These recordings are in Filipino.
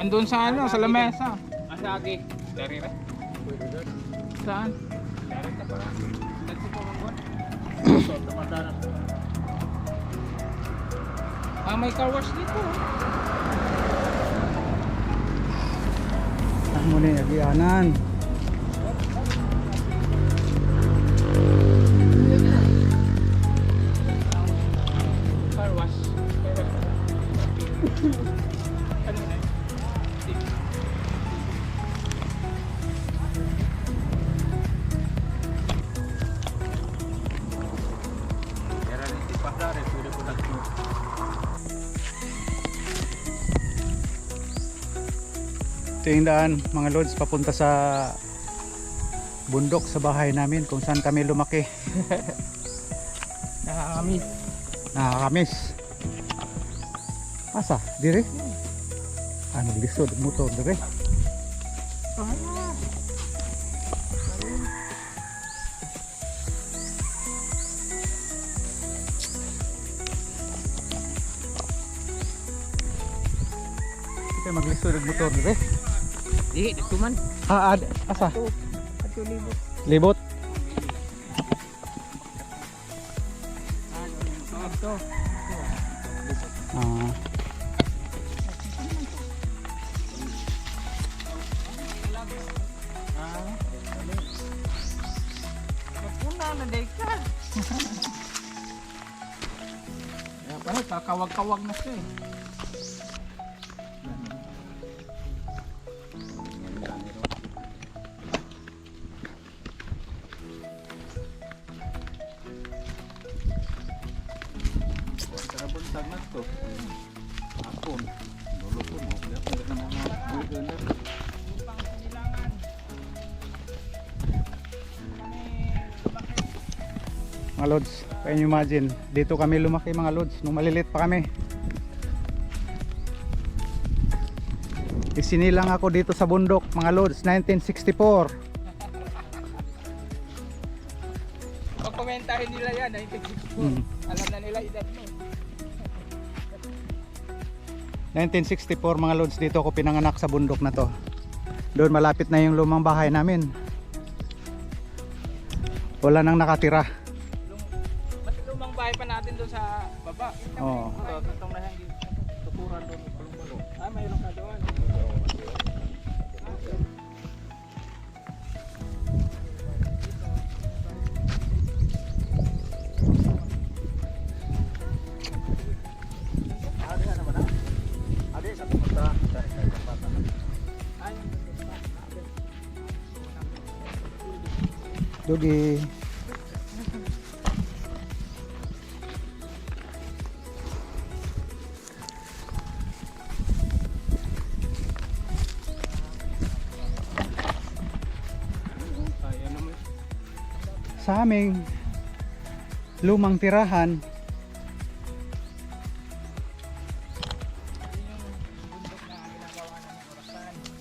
Andun sa ano, sa lamesa. Asagi. Dari na. Saan? Dari na para. Kasi po manggon. So, tumatana. Ah, may car wash dito. Amo ni agianan. Car wash. Ano na? Era ni tipas dari sudah ko dagko. Ito yung daan mga lods papunta sa bundok sa bahay namin kung saan kami lumaki. Nakakamiss. Nakakamiss. Asa? Dire? Ah, naglisod motor dire. Kita maglisod og motor dire. Di, dito man. Ah, asa? Ato libot. Libot. Ito. Ah, Magpuna na day ka. Kaya pala, kakawag-kawag na siya eh. Tara buntag na to. Apon. Dulo ko mo. Kaya pala na mga burger. Lupang Sinilangan. mga lods, can you imagine? Dito kami lumaki mga lods nung malilit pa kami. Isinilang ako dito sa bundok mga lods, 1964. Pagkomentahin nila yan, 1964. Alam na nila edad mo. 1964 mga lods, dito ako pinanganak sa bundok na to. Doon malapit na yung lumang bahay namin. Wala nang nakatira. Ba't lumang bahay pa natin doon sa baba? Oo. Itong na hindi tukuran doon. Palong-palong. Ah, mayroon ka doon. Ada na naman. Ada sa pumunta. Dari sa pata. Dugi. Kaya naman. Sa aming lumang tirahan,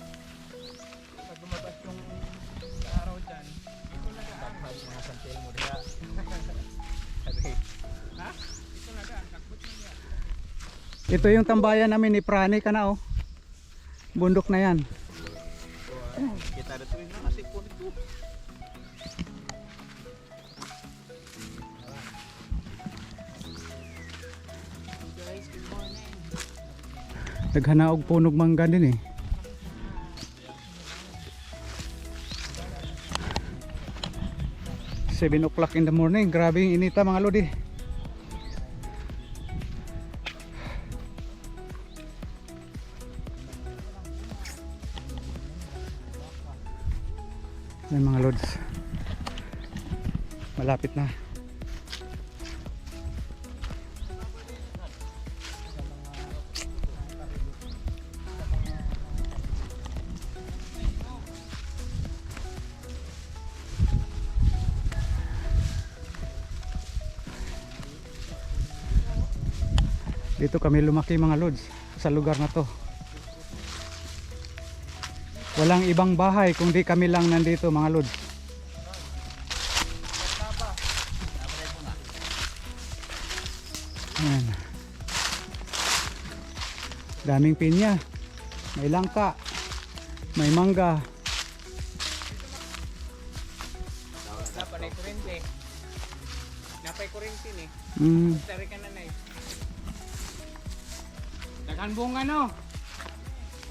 Pag lumabas yung araw dyan, dito na daan. Mga santil mo diha. Ha? Dito na daan. Takbot mo yan. ito yung tambayan namin ni Prani ka na oh. Bundok na yan. Kita ada tuwing na kasi po nito. Guys, good morning. Naghanaog punog mangga din eh. Seven o'clock in the morning, grabe yung inita mga lodi. Yan mga lods, malapit na. Dito kami lumaki mga lods, sa lugar na to. Walang ibang bahay kundi kami lang nandito mga lods. Ayan. Daming pinya. may langka, may mangga. Dapat na kurente. Napay kurente ni. Tari ka na na eh. Daghan bunga no.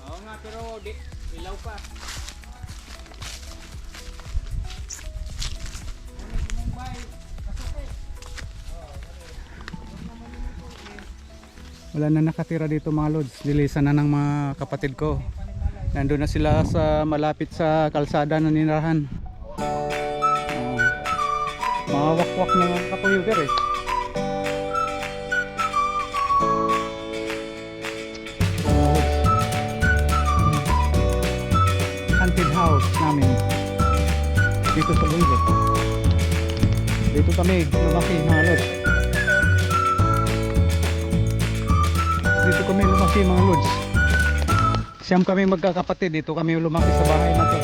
Oo nga pero di ilaw pa. Wala na nakatira dito mga lods. Dilisan na ng mga kapatid ko. Nandun na sila sa malapit sa kalsada na nirahan. Mga wakwak na kapuyugar eh. Haunted house namin dito sa bundok. Dito kami lumaki mga lods. Dito kami lumaki mga lods. Siyam kami magkakapatid. Dito kami lumaki sa bahay na to.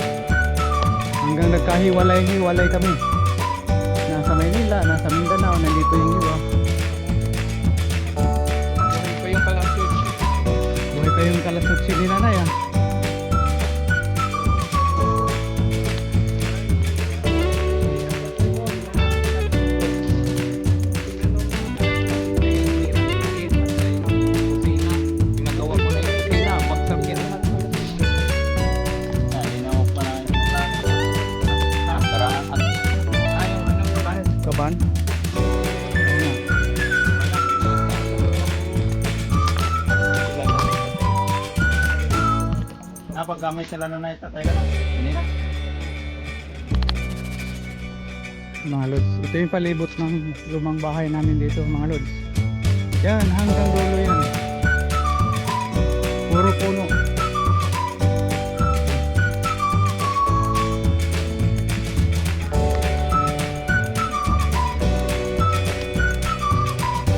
Hanggang nagkahiwalay-hiwalay kami. Nasa Maynila, nasa Mindanao, nandito yung iba. Buhay pa yung kalasot. Buhay pa yung kalasot si Nanay ah. Kaban? Paggamit sila na itatay ka na. Hindi na. Mga lods, ito yung palibot ng lumang bahay namin dito mga lods. Yan, hanggang dulo yan. Puro puno.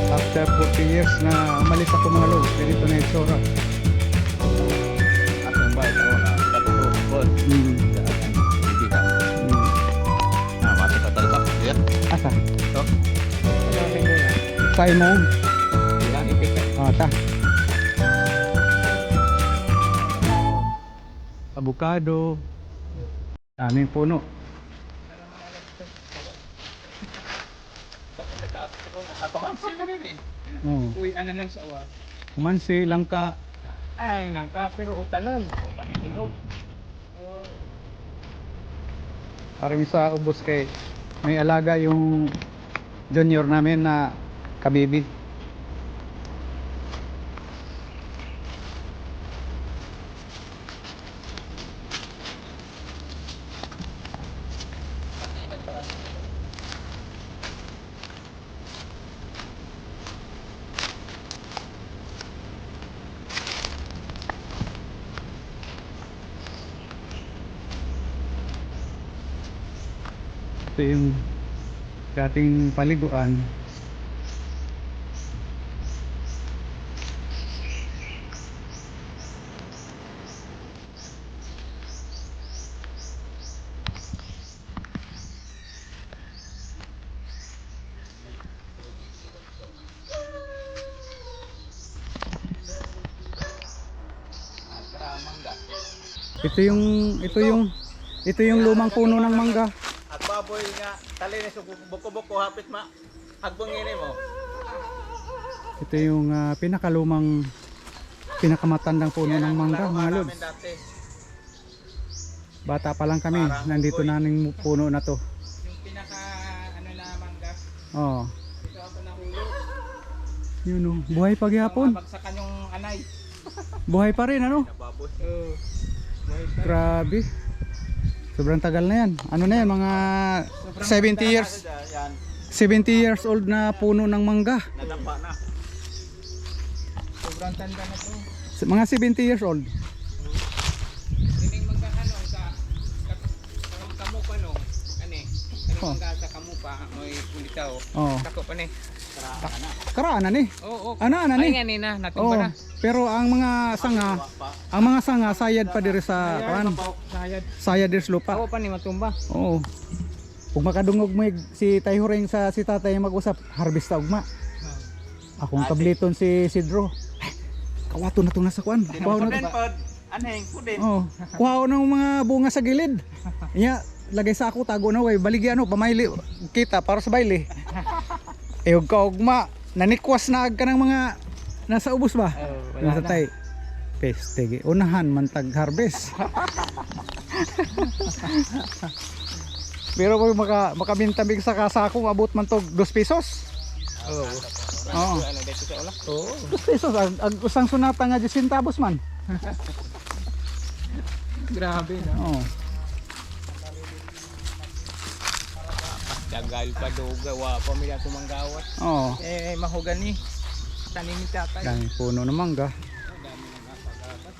After 40 years na umalis ako mga lods, ganito na yung tsura. Atong ba ito na katulog po. Bibigan. Mati ka talaga. Yan. Asa? Ito. Say mo. Yan, ipit. Ta. Avocado. Daming puno. Ato ka sila rin eh. Oh. Uy, ano lang sa awa. Kumansi, langka. Ay, nangka pero utalan. Paninog. Parang sa ubos kay may alaga yung junior namin na kabibi. Ito yung dating paliguan. Ito yung lumang puno ng mangga. At baboy nga, tali na buko-buko hapit ma. Hagbangin mo. Ito yung pinakamatandang puno ng mangga mga lods. Bata pa lang kami, nandito na ng puno na to. Yung pinaka ano na mangga. Oh. Ito ako nahulog. Yun oh, buhay pa gyapon. Bagsakan yung anay. Buhay pa rin ano? Baboy. Grabe. Sobrang tagal na yan. Ano na yan, mga 70 years. Yan, 70 years old na puno ng mangga. nadampa na. Sobrang tanda na to. Mga 70 years old. Dining mangga ano sa kamu pa no. Ani? Ano Oh. mangga sa kamu pa may pulitaw. Oh. Tako pa ni. Karaan na ni. Oo. Ano na Ay ni? nga ni na natin Oh. ba na? Pero ang mga sanga sayad pa diri sa kuan. Sayad. Sayad dir sa lupa. Ako pa ni matumba. Oo. Kung makadungog mo si Tayhureng sa si tatay mag-usap, harvest ta ugma. Akong tabliton si Sidro. Kawato na to na sa kuan. Bawo na to. Anheng po din. Oh, kuha ko ng mga bunga sa gilid. Iya, lagay sa ako tago na way. Baligi ano, pamayli kita para sa baile. Ug ka ugma, nanikwas na ag ka ng mga nasa ubos ba? Oh, Nasa tay. Peste, unahan man tag harvest. Pero kung makabintabig sa kasako, abot man to 2 pesos. Oo. Oo. Ano dito sa ulo? Oo. 2 pesos, ang usang sunata nga 10 centavos man. Grabe no. Oo. Dagal pa duga wa pa mi ato manggawat. Oo. Mahugan ni tanim ni tatay. Dami puno ng mangga.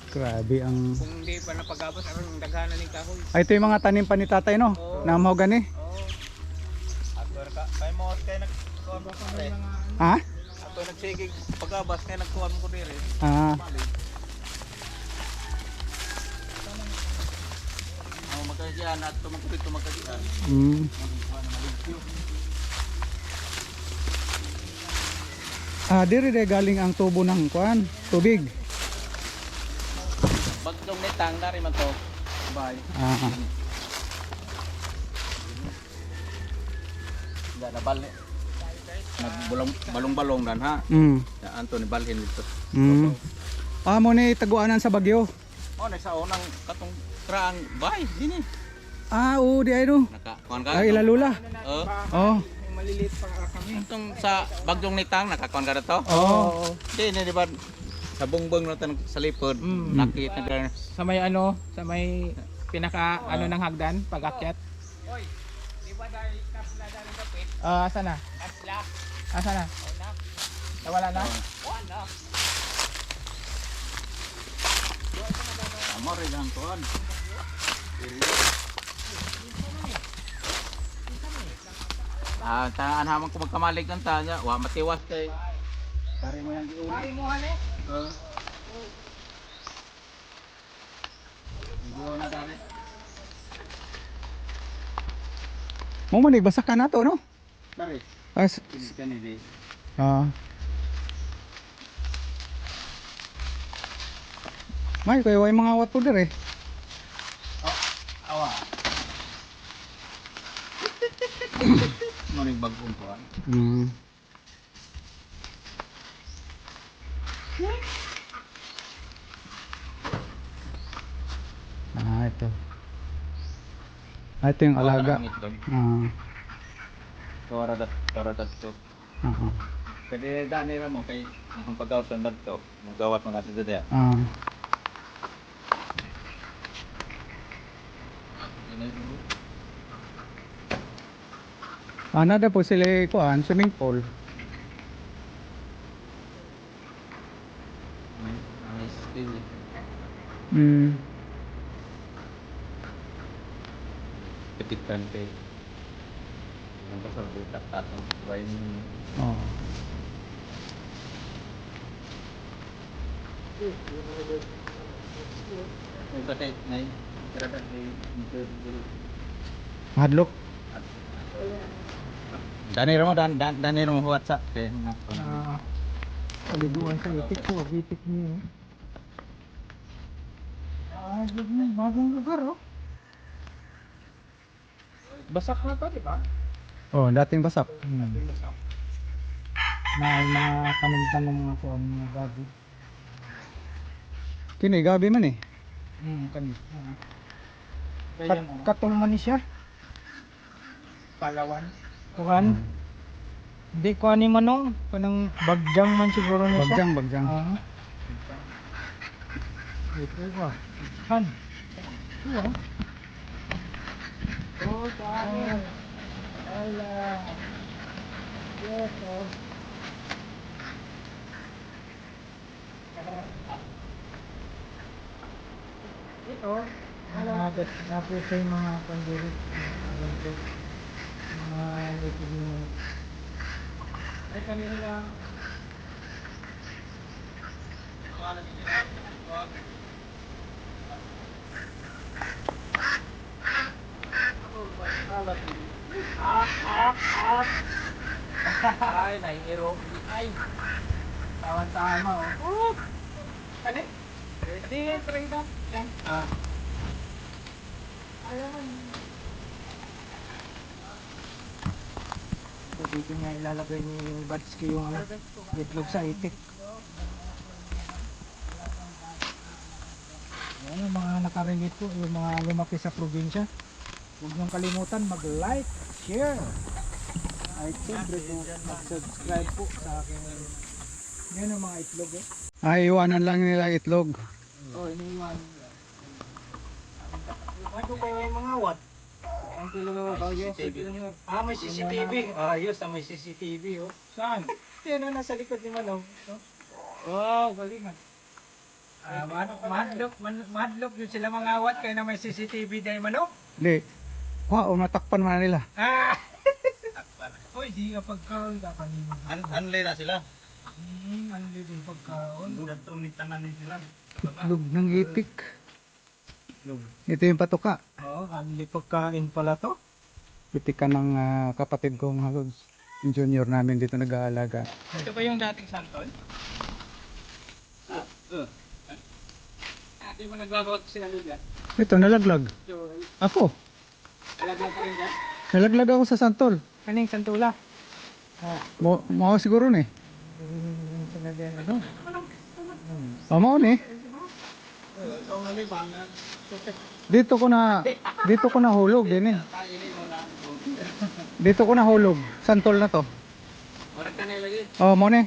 Grabe ang... Kung hindi pa napagabot aron daghanan ning kahoy. Ay, ito yung mga tanim pa ni tatay, no? Oo. Na mahogani. Oo. Ato ka kay mo kay nagkuha ko pre. Ha? Ato nagsigig pagabas kay nagkuha ko dire. Ah, Oh, magkadian at tumagpito magkadian. mm. Diri de galing ang tubo ng kuan, tubig. Bagdong nitang dari man to. Bye. Ah, Enggak ada balik. Nagbulong balong-balong dan ha. Ya Anthony balhin dito. Mo ni taguanan sa Bagyo. Oh, nasa unang katong kraang bay dini. Oo, di ay no. Nakakuan ka. Ay, ilalula. Oh. Yung maliliit pa kami. Itong sa Bagdong Nitang nakakuan ka to. Oh. Di di ba sa bungbong natin sa lipod nakita ka. Sa may ano, sa may pinaka ano ng hagdan pag-akyat. Oy, di ba dahil kapla dahil kapit? Asa na? Kapla. Asa na? Wala. Nawala na? Wala. Amo rin ang kuan. Taan hamang ko magkamalig ng tanya, wa matiwas kay. Pare mo yang giuli. Pari mo hali. Na dali. Mo man basak ka na to, no? Pare, As kanidi. May kayo ay mga awat po dire. Awa. Maring bagong kuan. Ito. Ito yung alaga. Tora dat to. Pwede dani ra mo kay ang pagkautan dito. Magawat mga dito dia. Nada po sila kuan, swimming pool. Petitan kay. Ang pasal butak tatong bayin. Oh. Ito kay nay. Kada kay Hadlok. Dani mo WhatsApp kay. Paliguan sa itik ko, itik niyo. Bagong lugar, oh. Basak na to, di ba? Oh, dating basak. Na mga kamantan ng mga kuan mga gabi. Kini gabi man eh. Kani. Katong man ni siya. Palawan. Kuan. Di ko ani manong, kanang bagjang man siguro na siya. Bagjang. Ito ba? Han. Iya. Oh, tayo. Ala. Yes, oh. Ito. Napos yung mga pandiri. Mga nagiging. Ay, kanina lang. Ay, nahihiro. Ay. Tawan-tama, oh. Kani? Hindi, try na. Ah. So, dito niya ilalagay ni Batsky yung itlog sa itik. Ayan, yung mga nakarelate po, yung mga lumaki sa probinsya. Huwag niyong kalimutan mag-like, share. Ay, siyempre po, mag-subscribe po sa aking. Yan ang mga itlog eh. Ay, iwanan lang nila itlog. Oh, iniwan. Ano ba yung mga what? Ang kilo oh, yes. Ah, may CCTV. Ayos, may CCTV oh. Saan? Yan ang nasa likod ni Manong. No? Wow, galing ah. Madlock yun sila mga awat kaya na may CCTV dahil Manong. Hindi. Wow, natakpan man nila. Ah! Uy, di ka pagkaon ka kanina. Anlay na sila. Anli din pagkaon. Tumitanan din sila. Itlog ng itik. Ito yung patuka. Oo, anli pagkain pala to. Itikan ng kapatid ko mga lods. Yung junior namin dito nag-aalaga. Ito ba yung dating santol? Di mo naglagawa sila lugar? Ito, nalaglag. So, Ako. alaglag ka rin dyan? Nalaglag ako sa santol. Kaning santula? Mo siguro ni. Ano? Mo ni. Dito ko na hulog din eh. Dito ko na hulog. Santol na to. Oras ka na lagi. Oh, mo ni.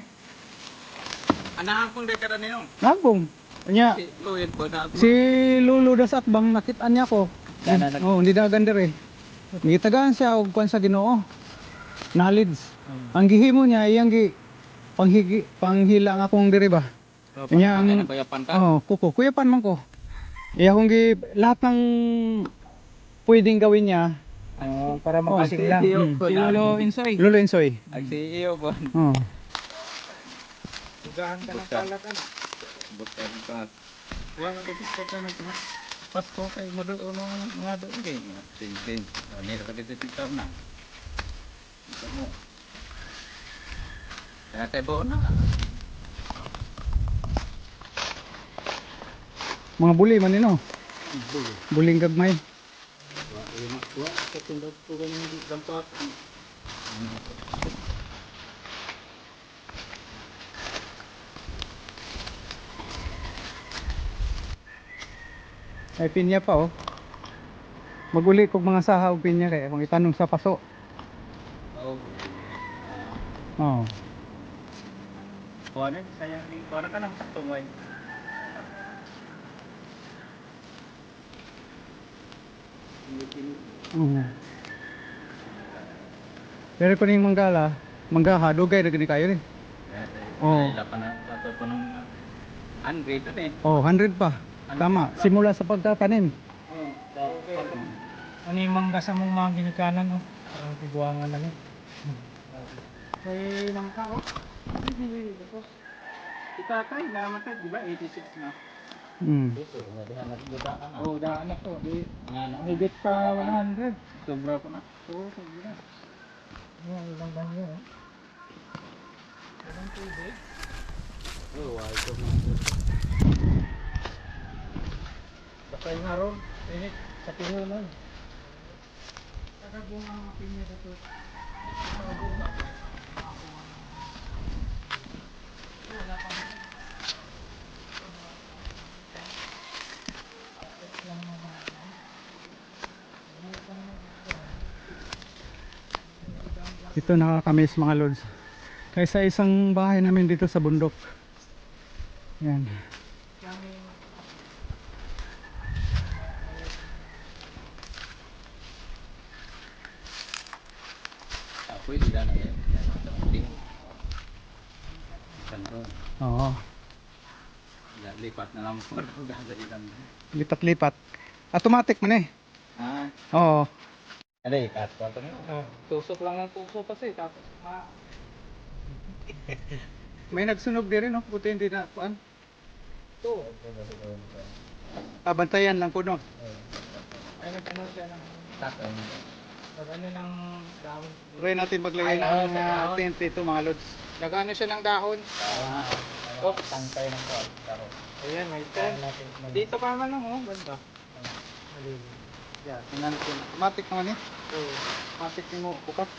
Anahan pong dekada ninyo. Nagong. Nya, Luwin po na. si Lulu das at bang nakitaan niya ko. Oh, hindi na ganda rin. Gitagaan siya og kwan sa Ginoo. Knowledge. Ang gihimo niya iyang panghila nga akong diri ba. Nya ang Kuyapan ka. oh, kuyapan man ko. Iya kong lahat ng pwedeng gawin niya. Para makasigla. Si Lolo Insoy. Lulu Insoy. Ang CEO po. Oh. Tugahan ka ng palatan. Bukan ka. Wala ka dito ka na. Pasko kay mo doon mga doon kay. Ting. Ani ka dito dito na. Ito mo. Kaya tayo na. Mga buli man nino. Buling gagmay. Katulad po ganyan dampak. Ay pinya pa oh. Maguli kog mga sahaw pinya kay kung itanong sa paso. Oh. Oh. Kuha sayang ni kuha ka nang tumoy. Pero ko ning manggaha dugay ra gani kayo ni. Oh. Dapat na pato po nung ungrade eh. Oh, 100 pa. Tama, simula sa pagtatanim. Ano yung mangga sa mong mga ginikanan oh? Parang tiguangan lang eh. May nangka oh. Si tatay namatay, di ba? 86 na. Oh, daan na to. Di, higit pa 100. Sobra po na. Oo, sobra. Ayan, ilang ganyo oh. Ilang tubig. Oh, wow, ito Bakay nga ron. Sa pinunan. Kakabunga ang pinya sa to. Kakabunga. Wala pa. Ito nakakamiss mga lods. Kaysa isang bahay namin dito sa bundok. Yan. Ako hindi na yan. Kanto. Oo. Lipat na lang po. Gagalitan. Lipat-lipat. Automatic man eh. Ah, Oo. ano ikat po ito nyo? Tusok lang ng tuso kasi. Tapos May nagsunog din rin no. Buti hindi na kuan. ito. Bantayan lang ko no. Ay, nagano siya ng Takon. nagano ng dahon. Try natin maglagay ng tent ito mga lods. Nagano siya ng dahon. Ah, Oh, tangkay ng karo. Ayan, may tent. Dito pa naman lang, oh. Ganda. Yan, tingnan natin. Automatic naman eh. Oo. Automatic mo bukas.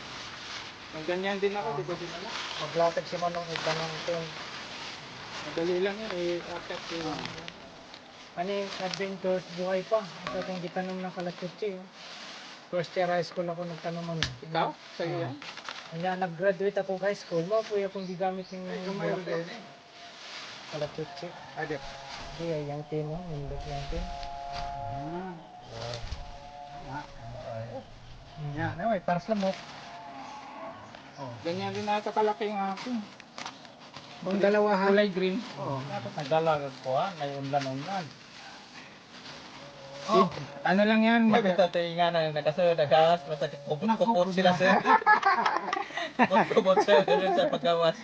Ang ganyan din ako, di ba din alam? Maglatag si Manong itanong ito. Madali lang yan, akit yun. Ano yung adventures buhay pa? Ito itong gitanong ng Kalachutsi. First year high school ako nagtanong mo. Ikaw? Sa'yo yan? Kaya nag-graduate ako high school, mapuya akong gigamit ng Mayroon din. Kalachutsi. Adip. Kaya yung tin mo, yung tin. Yan, anyway, paras lang mo. Ganyan din ata kalaki yung akin. Kung dalawa ha? Kulay green. Nagdala ko ngayon lang yan. Oh, ano lang yan? Magkita tayo nga na nakasunod nagkakas, basta kupot sila sir. Kupot sir, doon sa pagkawas.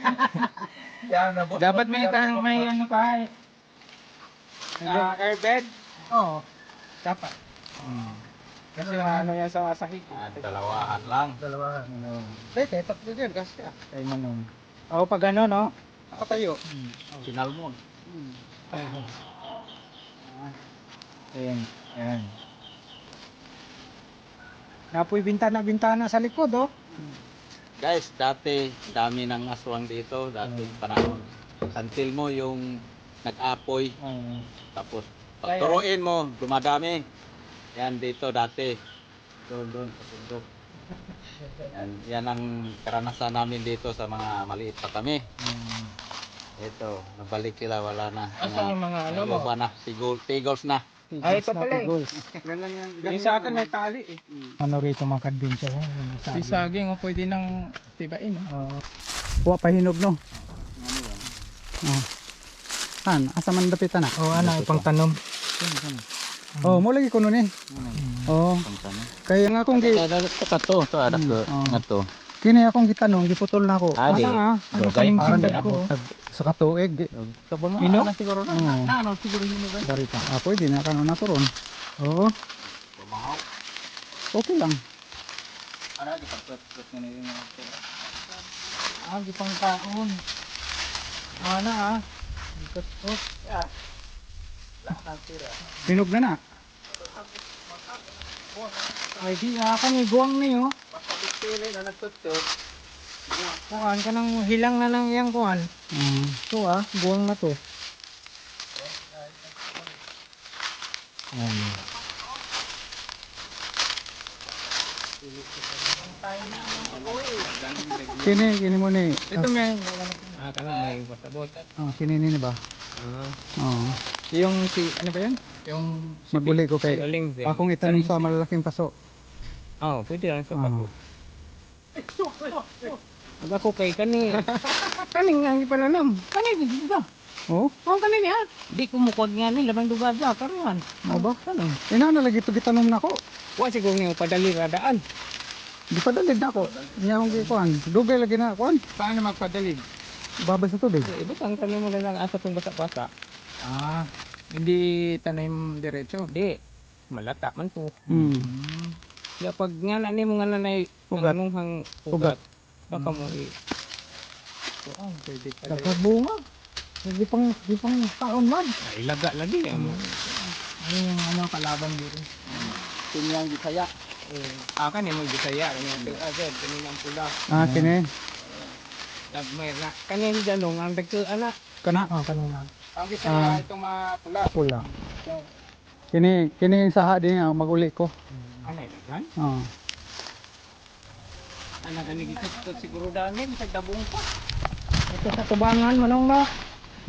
Yan na po. Dapat may ano pa airbed. Oo. Dapat. Kasi ano yan sa sahig. Dalawahan lang. Dalawa. Pwede, tatlo dyan kasi ah. Kay Manong. Oo, pag ano, no? Nakatayo. Sinal mo. Ayan. Ayan. Napoy bintana sa likod, oh. Guys, dati dami ng aswang dito, dati panahon. Until mo yung nag-apoy, tapos pagturuin mo, dumadami. Yan dito dati. Doon, sa bundok. Yan ang karanasan namin dito sa mga maliit pa kami. Ito, nabalik sila, wala na. Asa ang mga ano mo? Lupa na, tigos na. Ay, ito pala eh. Ganun yan. Yung sa akin may tali eh. Ano rito mga kadbensya, ha? Si saging, oh, pwede nang tibain. Oh. Kuha pa hinog, no? Oh. Saan? Asa man dapitan na? Oo, ano, ipang tanom. Oh, mo lagi ko nun eh. Oh, kaya nga akong Kato, to anak ko. Ngato. kini akong gitanong, giputol na ako. Adi. Ano Dugay. kaning Parang sindag ko? sa katuig. Kabon mo, Ino? ano siguro na. Oo. Ano siguro yun ba? Dari pa. Ah, pwede na kanon na turon. Oo. Okay lang. Ano, di pagpapit nga na yun. Ah, ipang taon. Ano, ah? Ikot ko. Hinog na na. Ay, di ako may buwang na yun. Pili na nagtutok. Kuhan ka ng hilang na ng iyang kuhan. Ito ah, buwang na to. Kini mo ni. Ito may may pasabot. Oh, kini ni ba? Oo. Yung ano ba yan? Yung Maguli ko kay galing din. akong itanong sa malalaking paso. Oh, pwede lang sa Oo. pago. Pag ako kay kani. Kani nga ang ipananam. Kani, di ba? Oh, Oh, kani niya. Di ko mukod nga ni, labang duga ba, karuan. mo ba? Ina na lagi to gitanong nako. Wa siguro nga padali radaan. Di pa dalid na ako. Niya akong gikuan. Dugay lagi na kuan. Paano magpadalig? Babay sa tubig. Iba ang tanong mo lang asa tong basa-basa. Ah, hindi tanim diretso. Di, malata man to. Kaya pag nga na ni mo nga nanay Ugat. hang Ugat. baka mo i Oh, pwede pala. nakabunga. Di pang taon man. Ay, laga lagi. Ano yung ano kalaban dito? Tinyang Bisaya. Akan yung may bisaya. Ano yung agad? Kanina ang pula. Ah, kini. Nagmay na. Kanya si Jalong ang dagko ana. Kana. Oh, kanina. Ang bisaya itong mga pula. Pula. Kini saha din ang maguli ko. Ano yun? Gan? Oo. Ano ganigit ito siguro dami. Tagdabong pa. Ito sa tubangan manong no.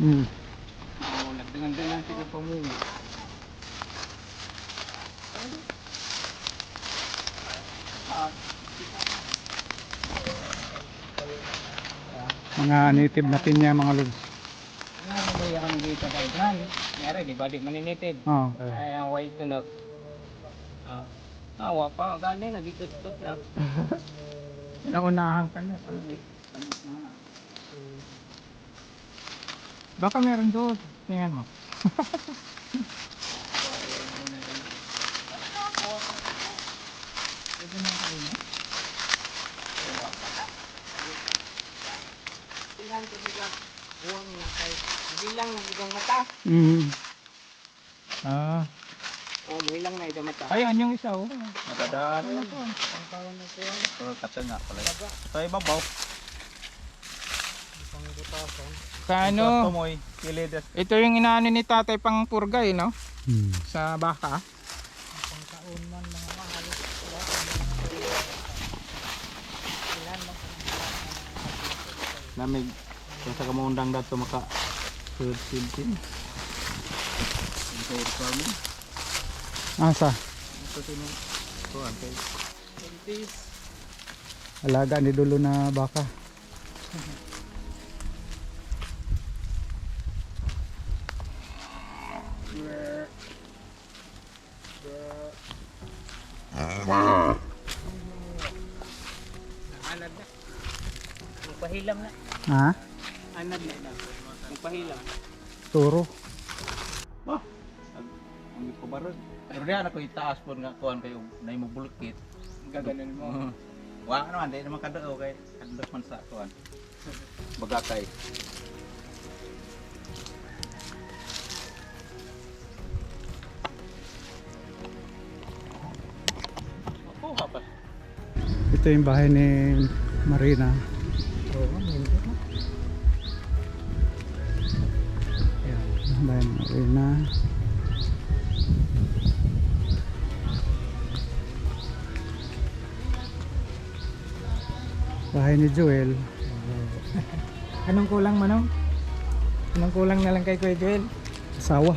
Oo, nagdangan-dangan siguro pa mo. Mga native na pinya mga lods. Ano ba yung dito kay Gan? Mayroon, di ba? Di maninitid. Oo. Ay, ang white to nag... Awa pa, gani, nagitutot na. Naunahan ka na. Baka meron doon. Tingnan mo. Pwede na kayo na? Tingnan ko nila. Buwang yung mata. Ah. Oh, may lang na ito mata. Ayan yung isa oh. Nadadaan. Ang tawag na siya. Pero kata nga pala. Ito ay babaw. Isang butasan. Sa ano, Tumoy, kilides. ito yung inaano ni tatay pang purgay, no? Hmm. Sa baka. Isang taon man mga mahalos. Ilan lang. Namig. Kung sa kamundang dato maka third season. Ito farming. Asa? Ito sino. Kuan kay. Alaga ni dulo na baka. Anad na. Magpahilam na. Ha? Anad na. Magpahilam. Turo. Ang ko barod. Pero diyan ako itaas po nga kuan kayo na mo bulkit. Gaganon mo. Wa naman di naman kadao kay kadlok man sa kuan. Bagakay. Oh, hapas. Ito yung bahay ni Marina. Oo, hindi. Ayan, bahay ni Marina. Bahay ni Joel. Anong kulang manong? Anong kulang na lang kay Kuya Joel? Asawa.